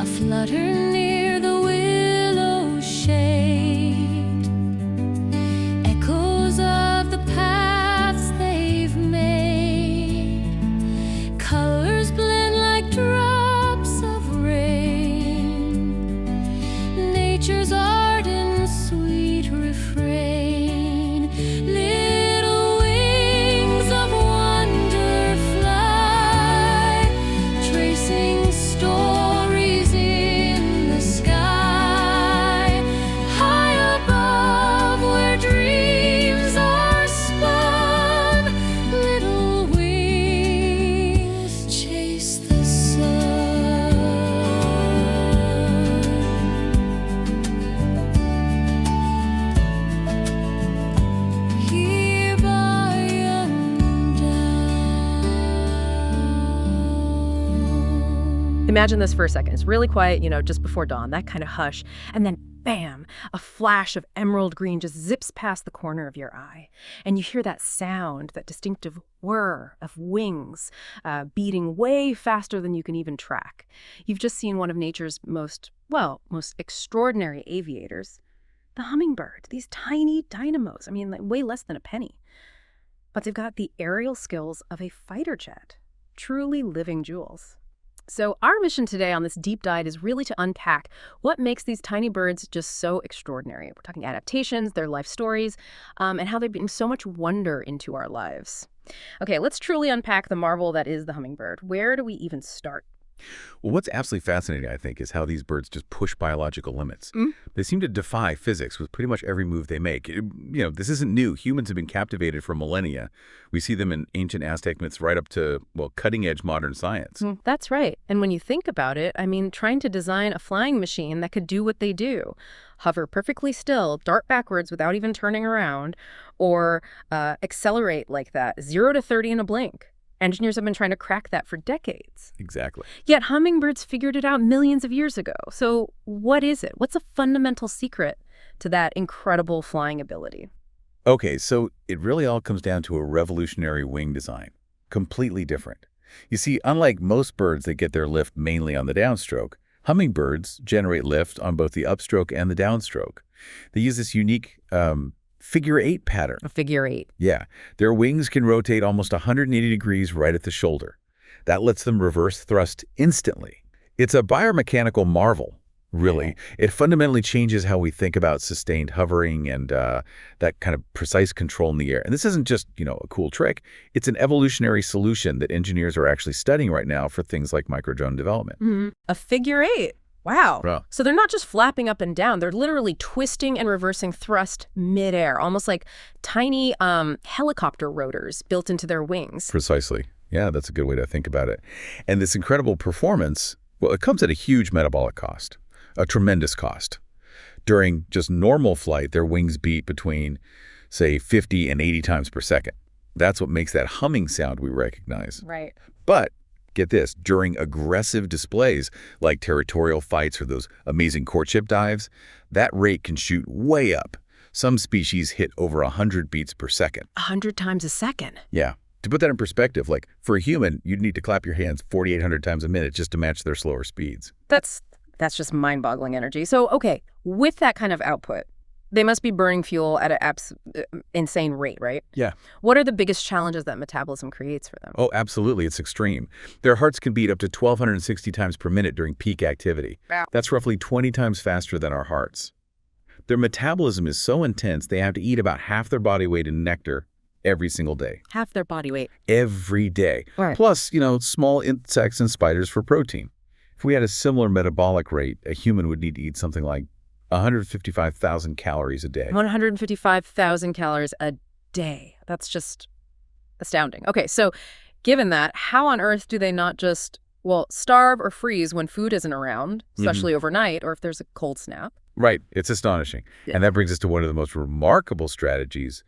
a flutter near the willow shade, echoes of the paths they've made, colors blend like drops of rain, nature's ardent sweet refrain. Little wings of wonder fly, tracing stories in the sky, high above where dreams are spun. Little wings chase the sun. Here by and down. Imagine this for a second. It's really quiet, just before dawn, that kind of hush. And then, bam, a flash of emerald green just zips past the corner of your eye. And you hear that sound, that distinctive whir of wings beating way faster than you can even track. You've just seen one of nature's most extraordinary aviators, the hummingbird. These tiny dynamos, like way less than a penny. But they've got the aerial skills of a fighter jet. Truly living jewels. So our mission today on this deep dive is really to unpack what makes these tiny birds just so extraordinary. We're talking adaptations, their life stories, and how they bring so much wonder into our lives. Okay, let's truly unpack the marvel that is the hummingbird. Where do we even start? Well, what's absolutely fascinating, I think, is how these birds just push biological limits. They seem to defy physics with pretty much every move they make. This isn't new. Humans have been captivated for millennia. We see them in ancient Aztec myths right up to, cutting-edge modern science. That's right. And when you think about it, trying to design a flying machine that could do what they do, hover perfectly still, dart backwards without even turning around, or accelerate like that, 0 to 30 in a blink. Engineers have been trying to crack that for decades. Exactly. Yet hummingbirds figured it out millions of years ago. So what is it? What's a fundamental secret to that incredible flying ability? Okay, so it really all comes down to a revolutionary wing design. Completely different. You see, unlike most birds that get their lift mainly on the downstroke, hummingbirds generate lift on both the upstroke and the downstroke. They use this unique figure 8 pattern. A figure 8. Yeah. Their wings can rotate almost 180 degrees right at the shoulder. That lets them reverse thrust instantly. It's a biomechanical marvel, really. It fundamentally changes how we think about sustained hovering and that kind of precise control in the air. And this isn't just, a cool trick. It's an evolutionary solution that engineers are actually studying right now for things like microdrone development. A figure 8. Wow. Yeah. So they're not just flapping up and down. They're literally twisting and reversing thrust midair, almost like tiny helicopter rotors built into their wings. Precisely. Yeah, that's a good way to think about it. And this incredible performance, it comes at a huge metabolic cost, a tremendous cost. During just normal flight, their wings beat between, say, 50 and 80 times per second. That's what makes that humming sound we recognize. Right. But get this, during aggressive displays like territorial fights or those amazing courtship dives, that rate can shoot way up. Some species hit over 100 beats per second. 100 times a second? Yeah. To put that in perspective, for a human, you'd need to clap your hands 4,800 times a minute just to match their slower speeds. That's just mind-boggling energy. So, okay, with that kind of output, they must be burning fuel at an insane rate, right? Yeah. What are the biggest challenges that metabolism creates for them? Oh, absolutely. It's extreme. Their hearts can beat up to 1,260 times per minute during peak activity. Wow. That's roughly 20 times faster than our hearts. Their metabolism is so intense, they have to eat about half their body weight in nectar every single day. Half their body weight. Every day. Right. Plus, small insects and spiders for protein. If we had a similar metabolic rate, a human would need to eat something like 155,000 calories a day. 155,000 calories a day. That's just astounding. Okay, so given that, how on earth do they not just, starve or freeze when food isn't around, especially overnight, or if there's a cold snap? Right. It's astonishing. Yeah. And that brings us to one of the most remarkable strategies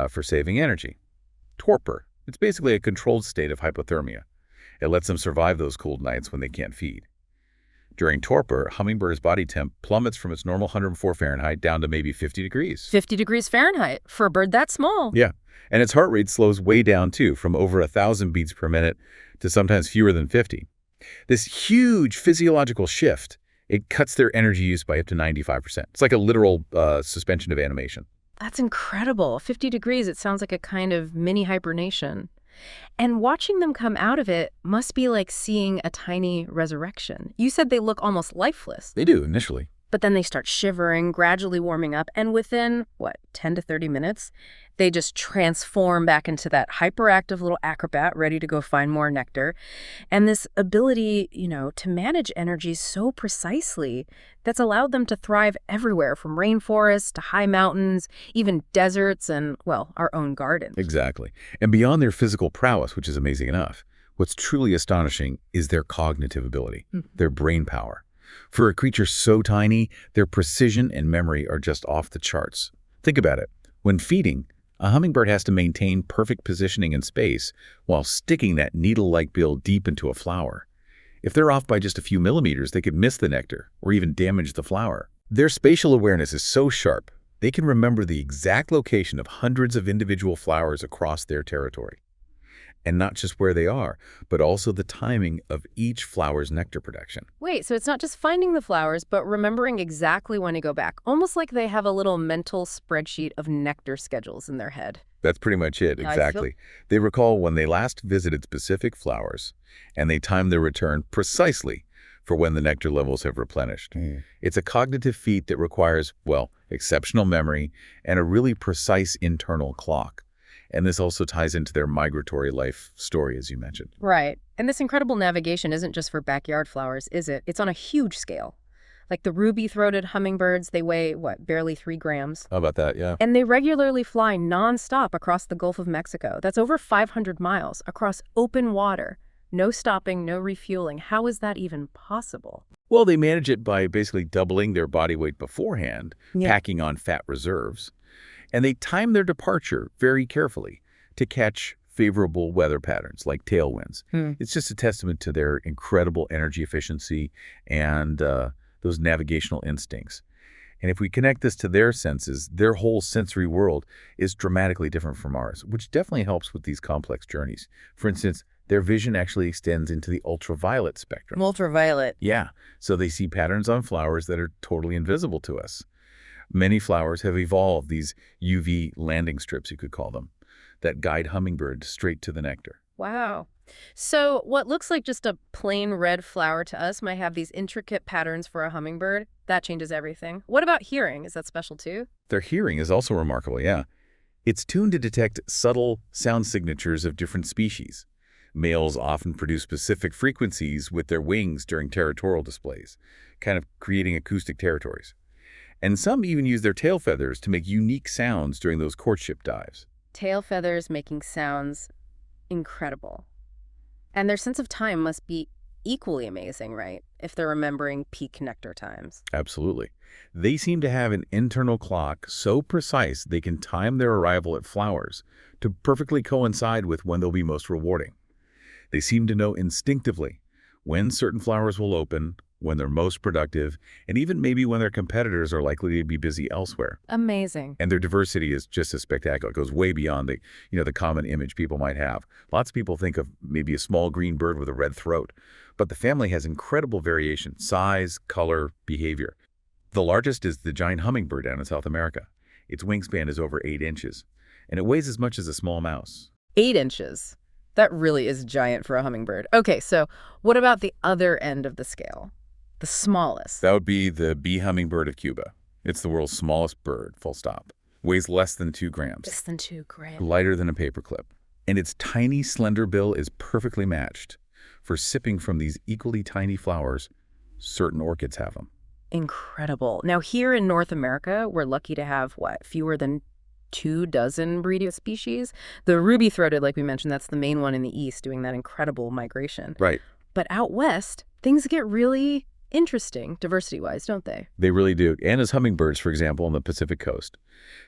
for saving energy. Torpor. It's basically a controlled state of hypothermia. It lets them survive those cold nights when they can't feed. During torpor, hummingbird's body temp plummets from its normal 104 Fahrenheit down to maybe 50 degrees. 50 degrees Fahrenheit for a bird that small. Yeah. And its heart rate slows way down, too, from over 1,000 beats per minute to sometimes fewer than 50. This huge physiological shift, it cuts their energy use by up to 95%. It's like a literal suspension of animation. That's incredible. 50 degrees, it sounds like a kind of mini hibernation. And watching them come out of it must be like seeing a tiny resurrection. You said they look almost lifeless. They do, initially. But then they start shivering, gradually warming up, and within, 10 to 30 minutes, they just transform back into that hyperactive little acrobat ready to go find more nectar. And this ability, to manage energy so precisely, that's allowed them to thrive everywhere, from rainforests to high mountains, even deserts and, our own gardens. Exactly. And beyond their physical prowess, which is amazing enough, what's truly astonishing is their cognitive ability, their brain power. For a creature so tiny, their precision and memory are just off the charts. Think about it. When feeding, a hummingbird has to maintain perfect positioning in space while sticking that needle-like bill deep into a flower. If they're off by just a few millimeters, they could miss the nectar or even damage the flower. Their spatial awareness is so sharp, they can remember the exact location of hundreds of individual flowers across their territory. And not just where they are, but also the timing of each flower's nectar production. Wait, so it's not just finding the flowers, but remembering exactly when to go back, almost like they have a little mental spreadsheet of nectar schedules in their head. That's pretty much it, exactly. They recall when they last visited specific flowers, and they time their return precisely for when the nectar levels have replenished. It's a cognitive feat that requires, exceptional memory and a really precise internal clock. And this also ties into their migratory life story, as you mentioned. Right. And this incredible navigation isn't just for backyard flowers, is it? It's on a huge scale. Like the ruby-throated hummingbirds, they weigh, barely 3 grams. How about that? Yeah. And they regularly fly nonstop across the Gulf of Mexico. That's over 500 miles across open water. No stopping, no refueling. How is that even possible? Well, they manage it by basically doubling their body weight beforehand, packing on fat reserves. And they time their departure very carefully to catch favorable weather patterns like tailwinds. It's just a testament to their incredible energy efficiency and those navigational instincts. And if we connect this to their senses, their whole sensory world is dramatically different from ours, which definitely helps with these complex journeys. For instance, their vision actually extends into the ultraviolet spectrum. Ultraviolet. Yeah, so they see patterns on flowers that are totally invisible to us. Many flowers have evolved these UV landing strips, you could call them, that guide hummingbirds straight to the nectar. Wow. So what looks like just a plain red flower to us might have these intricate patterns for a hummingbird. That changes everything. What about hearing? Is that special too? Their hearing is also remarkable, yeah. It's tuned to detect subtle sound signatures of different species. Males often produce specific frequencies with their wings during territorial displays, kind of creating acoustic territories. And some even use their tail feathers to make unique sounds during those courtship dives. Tail feathers making sounds. Incredible. And their sense of time must be equally amazing, right? If they're remembering peak nectar times. Absolutely. They seem to have an internal clock so precise they can time their arrival at flowers to perfectly coincide with when they'll be most rewarding. They seem to know instinctively when certain flowers will open, when they're most productive, and even maybe when their competitors are likely to be busy elsewhere. Amazing. And their diversity is just as spectacular. It goes way beyond the common image people might have. Lots of people think of maybe a small green bird with a red throat, but the family has incredible variation, size, color, behavior. The largest is the giant hummingbird down in South America. Its wingspan is over 8 inches, and it weighs as much as a small mouse. 8 inches. That really is giant for a hummingbird. Okay, so what about the other end of the scale? The smallest. That would be the bee hummingbird of Cuba. It's the world's smallest bird, full stop. Weighs less than 2 grams. Less than 2 grams. Lighter than a paperclip. And its tiny, slender bill is perfectly matched. For sipping from these equally tiny flowers, certain orchids have them. Incredible. Now, here in North America, we're lucky to have, fewer than 24 breeding species? The ruby-throated, like we mentioned, that's the main one in the east, doing that incredible migration. Right. But out west, things get really interesting, diversity-wise, don't they? They really do. And as hummingbirds, for example, on the Pacific coast,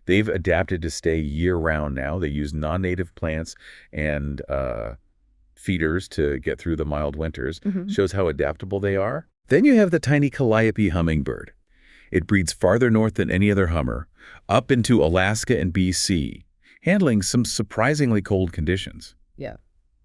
they've adapted to stay year-round now. They use non-native plants and feeders to get through the mild winters. Shows how adaptable they are. Then you have the tiny calliope hummingbird. It breeds farther north than any other hummer, up into Alaska and BC, handling some surprisingly cold conditions. Yeah.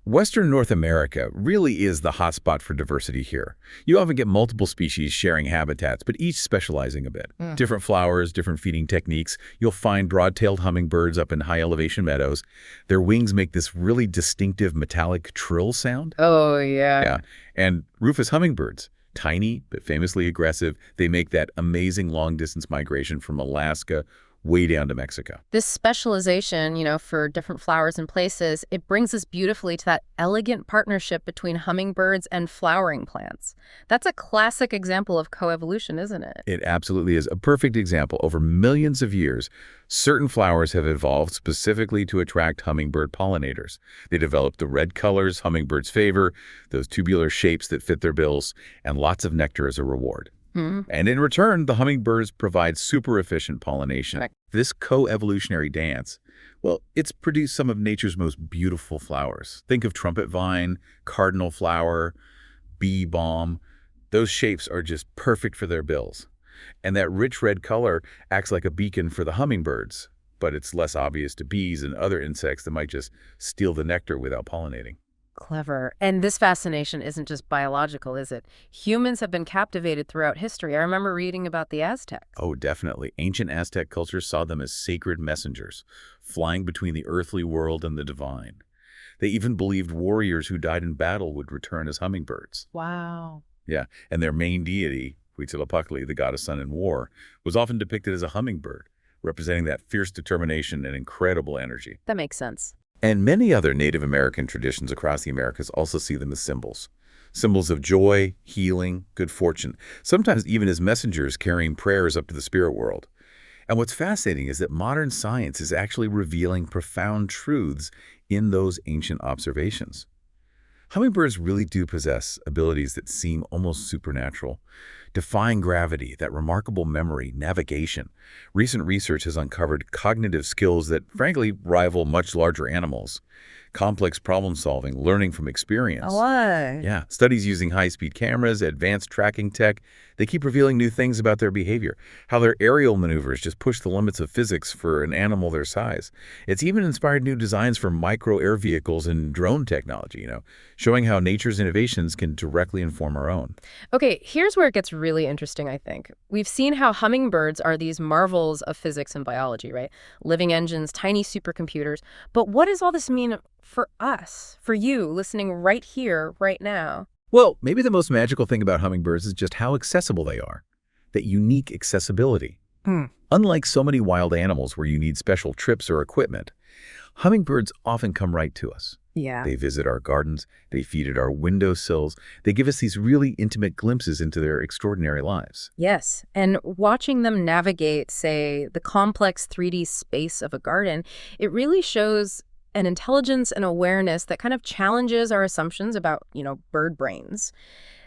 Western North America really is the hotspot for diversity here. You often get multiple species sharing habitats, but each specializing a bit. Different flowers, different feeding techniques. You'll find broad-tailed hummingbirds up in high-elevation meadows. Their wings make this really distinctive metallic trill sound. Oh, yeah. Yeah. And rufous hummingbirds, tiny but famously aggressive. They make that amazing long-distance migration from Alaska way down to Mexico. This specialization, for different flowers and places, it brings us beautifully to that elegant partnership between hummingbirds and flowering plants. That's a classic example of coevolution, isn't it? It absolutely is a perfect example. Over millions of years, certain flowers have evolved specifically to attract hummingbird pollinators. They developed the red colors hummingbirds favor, those tubular shapes that fit their bills, and lots of nectar as a reward. And in return, the hummingbirds provide super efficient pollination. Right. This co-evolutionary dance, well, it's produced some of nature's most beautiful flowers. Think of trumpet vine, cardinal flower, bee balm. Those shapes are just perfect for their bills. And that rich red color acts like a beacon for the hummingbirds, but it's less obvious to bees and other insects that might just steal the nectar without pollinating. Clever. And this fascination isn't just biological, is it? Humans have been captivated throughout history. I remember reading about the Aztecs. Oh, definitely. Ancient Aztec culture saw them as sacred messengers, flying between the earthly world and the divine. They even believed warriors who died in battle would return as hummingbirds. Wow. Yeah, and their main deity, Huitzilopochtli, the god of sun and war, was often depicted as a hummingbird, representing that fierce determination and incredible energy. That makes sense. And many other Native American traditions across the Americas also see them as symbols. Symbols of joy, healing, good fortune, sometimes even as messengers carrying prayers up to the spirit world. And what's fascinating is that modern science is actually revealing profound truths in those ancient observations. Hummingbirds really do possess abilities that seem almost supernatural. Defying gravity, that remarkable memory, navigation. Recent research has uncovered cognitive skills that, frankly, rival much larger animals. Complex problem-solving, learning from experience. What? Yeah, studies using high-speed cameras, advanced tracking tech, they keep revealing new things about their behavior, how their aerial maneuvers just push the limits of physics for an animal their size. It's even inspired new designs for micro-air vehicles and drone technology, showing how nature's innovations can directly inform our own. Okay, here's where it gets really interesting, I think. We've seen how hummingbirds are these marvels of physics and biology, right? Living engines, tiny supercomputers. But what does all this mean for us, for you, listening right here, right now? Well, maybe the most magical thing about hummingbirds is just how accessible they are. That unique accessibility. Unlike so many wild animals where you need special trips or equipment, hummingbirds often come right to us. Yeah. They visit our gardens, they feed at our windowsills, they give us these really intimate glimpses into their extraordinary lives. Yes, and watching them navigate, say, the complex 3D space of a garden, it really shows an intelligence and awareness that kind of challenges our assumptions about, bird brains.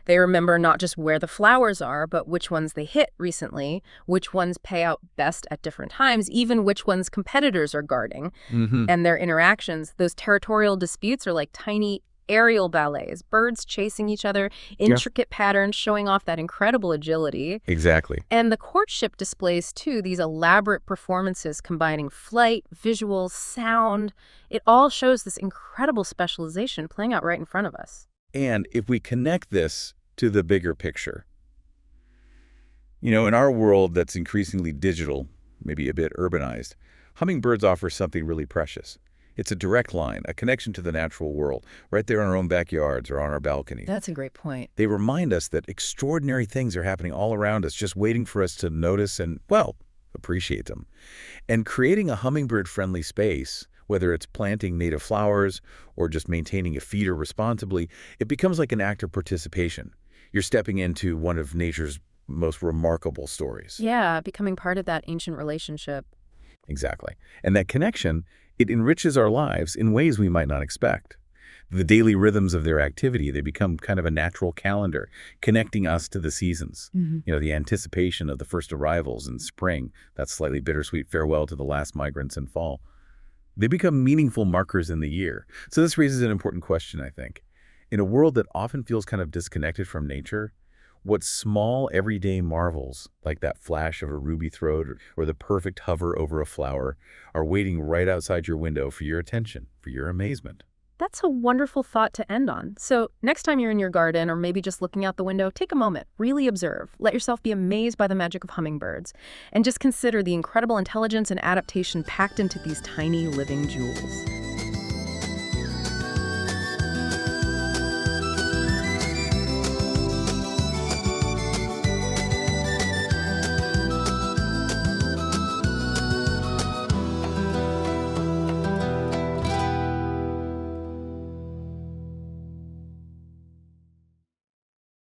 They remember not just where the flowers are, but which ones they hit recently, which ones pay out best at different times, even which ones competitors are guarding. And their interactions, those territorial disputes are like tiny aerial ballets, birds chasing each other, intricate patterns showing off that incredible agility. Exactly. And the courtship displays, too, these elaborate performances combining flight, visuals, sound. It all shows this incredible specialization playing out right in front of us. And if we connect this to the bigger picture, in our world that's increasingly digital, maybe a bit urbanized, hummingbirds offer something really precious. It's a direct line, a connection to the natural world, right there in our own backyards or on our balcony. That's a great point. They remind us that extraordinary things are happening all around us, just waiting for us to notice and, appreciate them. And creating a hummingbird-friendly space, whether it's planting native flowers or just maintaining a feeder responsibly, it becomes like an act of participation. You're stepping into one of nature's most remarkable stories. Yeah, becoming part of that ancient relationship. Exactly. And that connection, it enriches our lives in ways we might not expect. The daily rhythms of their activity, they become kind of a natural calendar, connecting us to the seasons. The anticipation of the first arrivals in spring, that slightly bittersweet farewell to the last migrants in fall. They become meaningful markers in the year. So this raises an important question, I think. In a world that often feels kind of disconnected from nature, what small everyday marvels, like that flash of a ruby throat or the perfect hover over a flower, are waiting right outside your window for your attention, for your amazement? That's a wonderful thought to end on. So next time you're in your garden or maybe just looking out the window, take a moment, really observe. Let yourself be amazed by the magic of hummingbirds. And just consider the incredible intelligence and adaptation packed into these tiny living jewels.